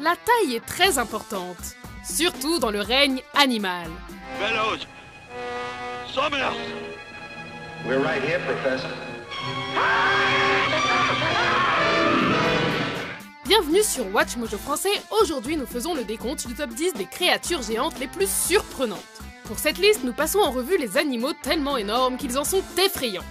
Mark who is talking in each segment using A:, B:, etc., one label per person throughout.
A: La taille est très importante, surtout dans le règne animal.
B: Fellows, Somers!
C: We're right here, Professor.
A: Bienvenue sur Watch Mojo Français, aujourd'hui nous faisons le décompte du top 10 des créatures géantes les plus surprenantes. Pour cette liste, nous passons en revue les animaux tellement énormes qu'ils en sont effrayants.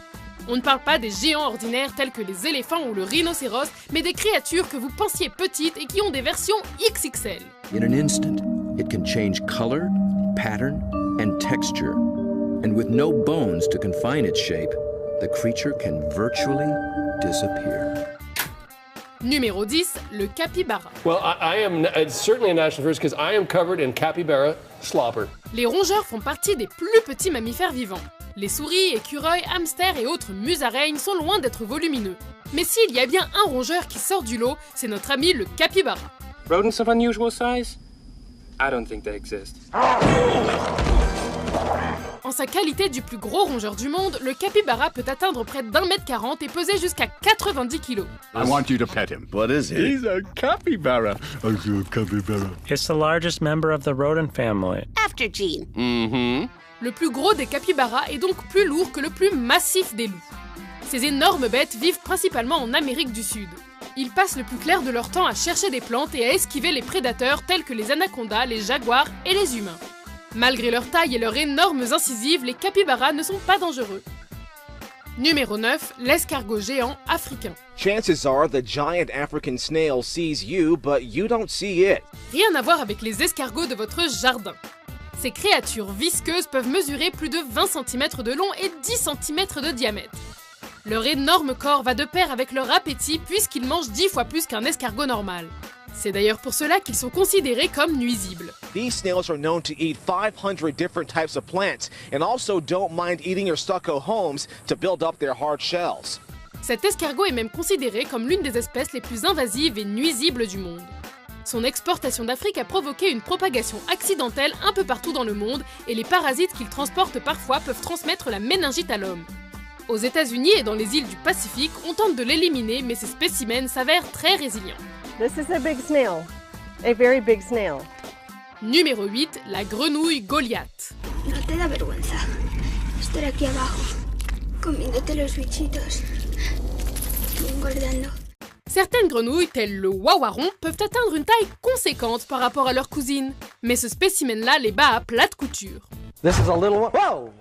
A: On ne parle pas des géants ordinaires tels que les éléphants ou le rhinocéros, mais des créatures que vous pensiez petites et qui ont des versions XXL.
D: In an instant, it can change color, pattern, and texture. And with no bones to confine its shape, the creature can virtually disappear.
A: Numéro 10, le capybara.
E: Well, I am certainly a national first because I am covered in capybara slobber.
A: Les rongeurs font partie des plus petits mammifères vivants. Les souris, écureuils, hamsters et autres musaraignes sont loin d'être volumineux. Mais s'il y a bien un rongeur qui sort du lot, c'est notre ami le capybara.
F: Rodents of unusual size? I don't think they exist.
A: En sa qualité du plus gros rongeur du monde, le capybara peut atteindre près d'1m40 et peser jusqu'à 90 kg.
G: I want you to pet him.
D: What is he?
G: He's a capybara. A capybara.
H: It's the largest member of the rodent family.
I: After Gene.
G: Mm-hmm.
A: Le plus gros des capybaras est donc plus lourd que le plus massif des loups. Ces énormes bêtes vivent principalement en Amérique du Sud. Ils passent le plus clair de leur temps à chercher des plantes et à esquiver les prédateurs tels que les anacondas, les jaguars et les humains. Malgré leur taille et leurs énormes incisives, les capybaras ne sont pas dangereux. Numéro 9, l'escargot géant africain.
J: Chances are the giant African snail sees you, but you don't see it.
A: Rien à voir avec les escargots de votre jardin. Ces créatures visqueuses peuvent mesurer plus de 20 cm de long et 10 cm de diamètre. Leur énorme corps va de pair avec leur appétit puisqu'ils mangent 10 fois plus qu'un escargot normal. C'est d'ailleurs pour cela qu'ils sont considérés comme nuisibles.
J: These snails are known to eat 500 different types of plants and also don't mind eating your stucco homes to build up their hard shells.
A: Cet escargot est même considéré comme l'une des espèces les plus invasives et nuisibles du monde. Son exportation d'Afrique a provoqué une propagation accidentelle un peu partout dans le monde et les parasites qu'il transporte parfois peuvent transmettre la méningite à l'homme. Aux États-Unis et dans les îles du Pacifique, on tente de l'éliminer mais ces spécimens s'avèrent très résilients.
K: This is a big snail. A very big snail.
A: Numéro 8, la grenouille Goliath.
I: No te da vergüenza estar aquí abajo, comiéndote los bichitos, engordando.
A: Certaines grenouilles, telles le wawaron, peuvent atteindre une taille conséquente par rapport à leurs cousines. Mais ce spécimen-là les bat à plate couture.
F: This is a little one. Whoa!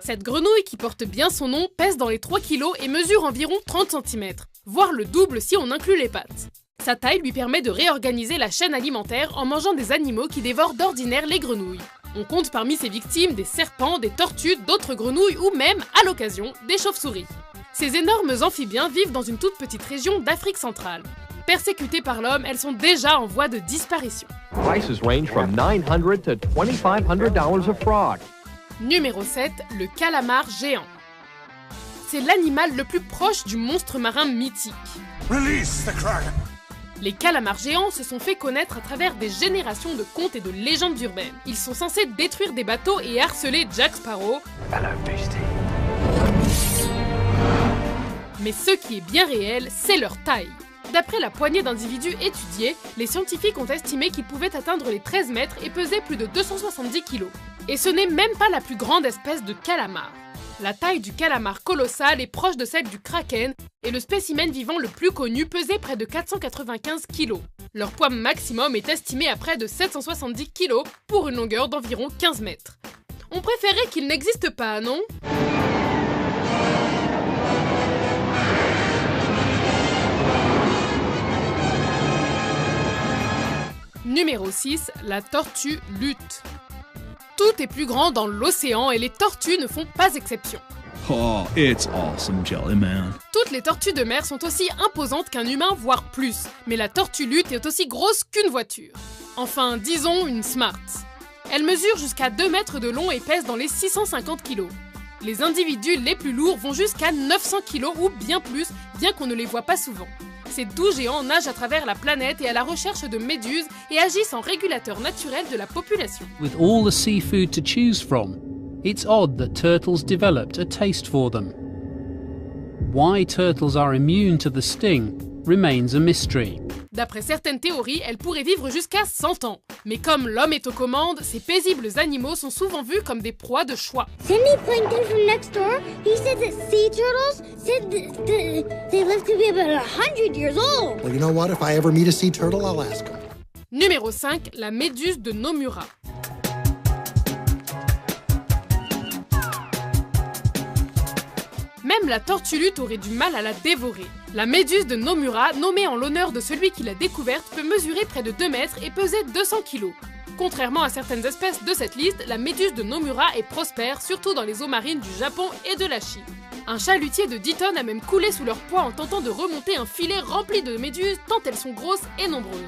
A: Cette grenouille, qui porte bien son nom, pèse dans les 3 kg et mesure environ 30 cm, voire le double si on inclut les pattes. Sa taille lui permet de réorganiser la chaîne alimentaire en mangeant des animaux qui dévorent d'ordinaire les grenouilles. On compte parmi ses victimes des serpents, des tortues, d'autres grenouilles ou même, à l'occasion, des chauves-souris. Ces énormes amphibiens vivent dans une toute petite région d'Afrique centrale. Persécutées par l'homme, elles sont déjà en voie de disparition.
L: Prices range from $900 to $2,500 a frog.
A: Numéro 7, le calamar géant. C'est l'animal le plus proche du monstre marin mythique.
B: Release the Kraken!
A: Les calamars géants se sont fait connaître à travers des générations de contes et de légendes urbaines. Ils sont censés détruire des bateaux et harceler Jack Sparrow.
L: Hello, Beastie.
A: Mais ce qui est bien réel, c'est leur taille. D'après la poignée d'individus étudiés, les scientifiques ont estimé qu'ils pouvaient atteindre les 13 mètres et peser plus de 270 kg. Et ce n'est même pas la plus grande espèce de calamar. La taille du calamar colossal est proche de celle du kraken et le spécimen vivant le plus connu pesait près de 495 kg. Leur poids maximum est estimé à près de 770 kg pour une longueur d'environ 15 mètres. On préférait qu'il n'existe pas, non ? Numéro 6, la tortue lutte. Tout est plus grand dans l'océan et les tortues ne font pas exception.
M: Oh, it's awesome, Jelly Man.
A: Toutes les tortues de mer sont aussi imposantes qu'un humain, voire plus. Mais la tortue lutte est aussi grosse qu'une voiture. Enfin, disons une Smart. Elle mesure jusqu'à 2 mètres de long et pèse dans les 650 kg. Les individus les plus lourds vont jusqu'à 900 kg ou bien plus, bien qu'on ne les voit pas souvent. Ces 12 géants nagent à travers la planète et à la recherche de méduses et agissent en régulateur naturel de la population.
N: With all the seafood to choose from, it's odd that turtles developed a taste for them. Why turtles are immune to the sting remains a mystery.
A: D'après certaines théories, elle pourrait vivre jusqu'à 100 ans. Mais comme l'homme est aux commandes, ces paisibles animaux sont souvent vus comme des proies de choix.
I: Cindy Plankton from next door, he said that sea turtles said that they live to be about 100 years old.
O: Well, you know what? If I ever meet a sea turtle, I'll ask him.
A: Numéro 5, la méduse de Nomura. Même la tortue lutte aurait du mal à la dévorer. La méduse de Nomura, nommée en l'honneur de celui qui l'a découverte, peut mesurer près de 2 mètres et peser 200 kg. Contrairement à certaines espèces de cette liste, la méduse de Nomura est prospère, surtout dans les eaux marines du Japon et de la Chine. Un chalutier de 10 tonnes a même coulé sous leur poids en tentant de remonter un filet rempli de méduses tant elles sont grosses et nombreuses.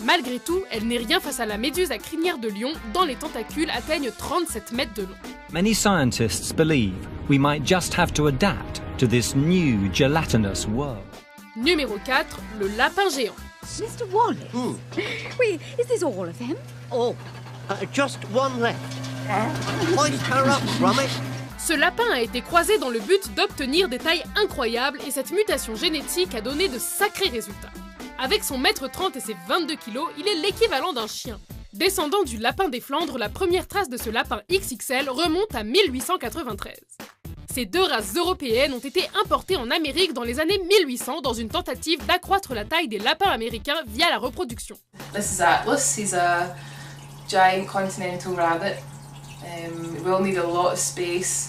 A: Malgré tout, elle n'est rien face à la méduse à crinière de lion, dont les tentacules atteignent 37 mètres de long.
P: Many scientists believe we might just have to adapt to this new gelatinous world.
A: Numéro 4, le lapin géant.
Q: Mr. Wallace? Wait, is this all of them?
R: Oh, just one left. Hoist her up, Gromit.
A: Ce lapin a été croisé dans le but d'obtenir des tailles incroyables et cette mutation génétique a donné de sacrés résultats. Avec son 1m30 et ses 22 kg, il est l'équivalent d'un chien. Descendant du lapin des Flandres, la première trace de ce lapin XXL remonte à 1893. Ces deux races européennes ont été importées en Amérique dans les années 1800 dans une tentative d'accroître la taille des lapins américains via la reproduction.
S: This is Atlas, he's a giant continental rabbit. He will need a lot of space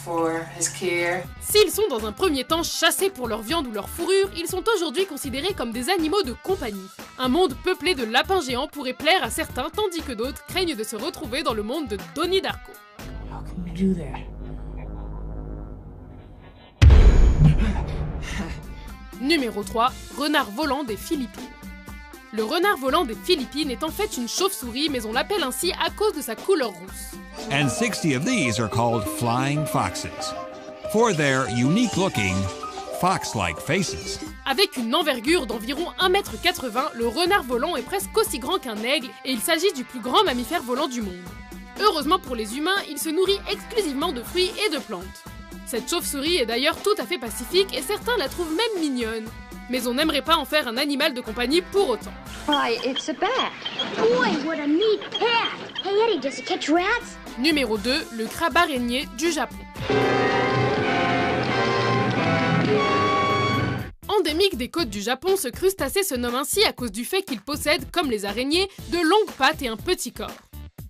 S: for his care.
A: S'ils sont dans un premier temps chassés pour leur viande ou leur fourrure, ils sont aujourd'hui considérés comme des animaux de compagnie. Un monde peuplé de lapins géants pourrait plaire à certains, tandis que d'autres craignent de se retrouver dans le monde de Donnie Darko.
Q: How can we do that?
A: Numéro 3, renard volant des Philippines. Le renard volant des Philippines est en fait une chauve-souris, mais on l'appelle ainsi à cause de sa couleur rousse.
M: And 60 of these are called flying foxes, for their unique-looking, fox-like faces.
A: Avec une envergure d'environ 1,80 m, le renard volant est presque aussi grand qu'un aigle et il s'agit du plus grand mammifère volant du monde. Heureusement pour les humains, il se nourrit exclusivement de fruits et de plantes. Cette chauve-souris est d'ailleurs tout à fait pacifique et certains la trouvent même mignonne. Mais on n'aimerait pas en faire un animal de compagnie pour autant.
I: Why, it's a bat. Boy, what a neat cat. Hey Eddie, does it catch rats?
A: Numéro 2, le crabe araignée du Japon. Endémique des côtes du Japon, ce crustacé se nomme ainsi à cause du fait qu'il possède, comme les araignées, de longues pattes et un petit corps.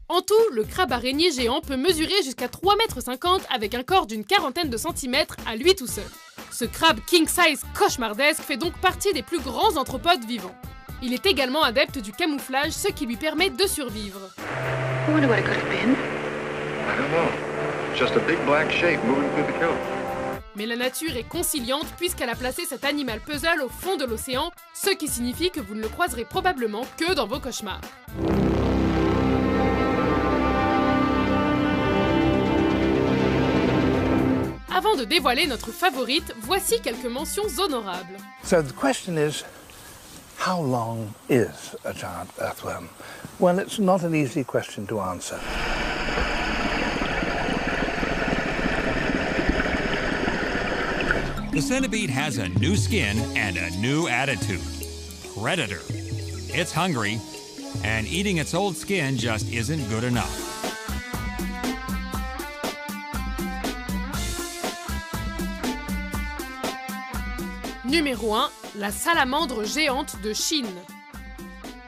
A: En tout, le crabe araignée géant peut mesurer jusqu'à 3,50 m avec un corps d'une quarantaine de centimètres à lui tout seul. Ce crabe king-size cauchemardesque fait donc partie des plus grands anthropodes vivants. Il est également adepte du camouflage, ce qui lui permet de survivre.
C: I wonder what it could have been. I don't know. Just a big black shape moving through the coat.
A: Mais la nature est conciliante puisqu'elle a placé cet animal puzzle au fond de l'océan, ce qui signifie que vous ne le croiserez probablement que dans vos cauchemars. Avant de dévoiler notre favorite, voici quelques mentions honorables.
T: So the question is, how long is a giant earthworm? Well, it's not an easy question to answer.
M: The centipede has a new skin and a new attitude. Predator. It's hungry, and eating its old skin just isn't good enough.
A: Numéro 1, la salamandre géante de Chine.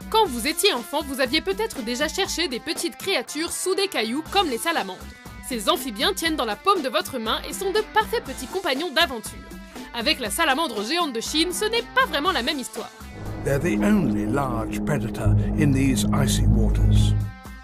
A: Quand vous étiez enfant, vous aviez peut-être déjà cherché des petites créatures sous des cailloux comme les salamandres. Ces amphibiens tiennent dans la paume de votre main et sont de parfaits petits compagnons d'aventure. Avec la salamandre géante de Chine, ce n'est pas vraiment la même histoire.
T: They're the only large predator in these icy waters.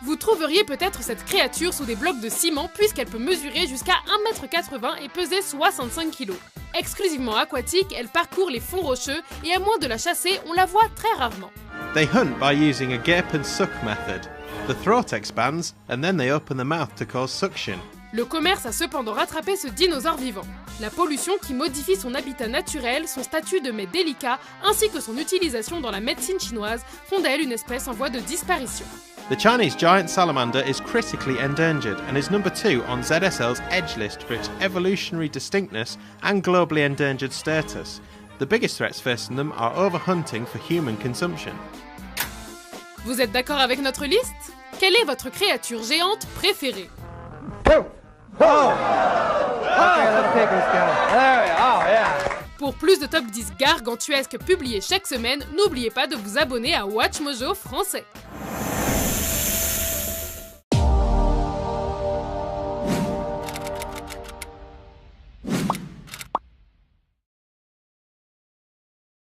A: Vous trouveriez peut-être cette créature sous des blocs de ciment puisqu'elle peut mesurer jusqu'à 1,80 m et peser 65 kg. Exclusivement aquatique, elle parcourt les fonds rocheux et à moins de la chasser, on la voit très rarement.
U: They hunt by using a gape and suck method. The throat expands and then they open the mouth to cause suction.
A: Le commerce a cependant rattrapé ce dinosaure vivant. La pollution qui modifie son habitat naturel, son statut de mets délicat, ainsi que son utilisation dans la médecine chinoise font d'elle une espèce en voie de disparition.
U: The Chinese giant salamander is critically endangered and is number 2 on ZSL's Edge list for its evolutionary distinctness and globally endangered status. The biggest threats facing them are overhunting for human consumption.
A: Vous êtes d'accord avec notre liste? Quelle est votre créature géante préférée? Pour plus de top 10 gargantuesques publiés chaque semaine, n'oubliez pas de vous abonner à Watch Mojo français.